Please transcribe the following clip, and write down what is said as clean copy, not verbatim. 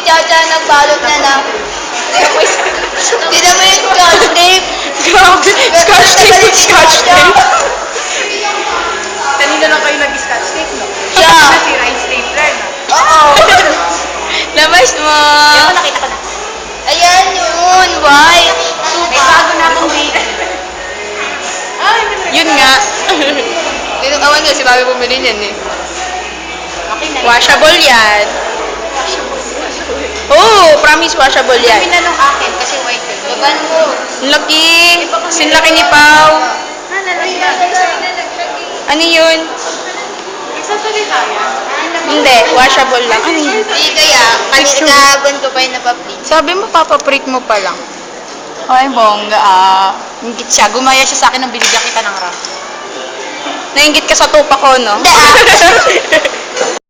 Chacha nagbalot na ng... Tignan mo yung scotch tape. Grabe, scotch tape with scotch tape. Kanina lang kayo nag-scotch tape, no? Siya. Nasira yung stapler, no? Oo. Labas mo. Ako nakita ko na. Ayan yun. Why? May bago na akong date. Ay, Yun nga. Awan ko, si Bobby bumili niyan eh. Okay na. Washable yan. Oh, promise washable Kami yan. na nung akin kasi white yun. Laban mo. Ang laki. Sinlaki ni Pao. Nalagyan. Ano yun? Nagsasabi tayo. Hindi, washable lang. Ano yun? Hindi kaya. Kahapon ko pa yung napaplit. Sabi mo, papaprint mo pa lang. Ay, bongga. Ingit siya. Gumaya siya sa akin nang binigyan kita ng wrap. Nainggit ka sa tupa ko, no? Hindi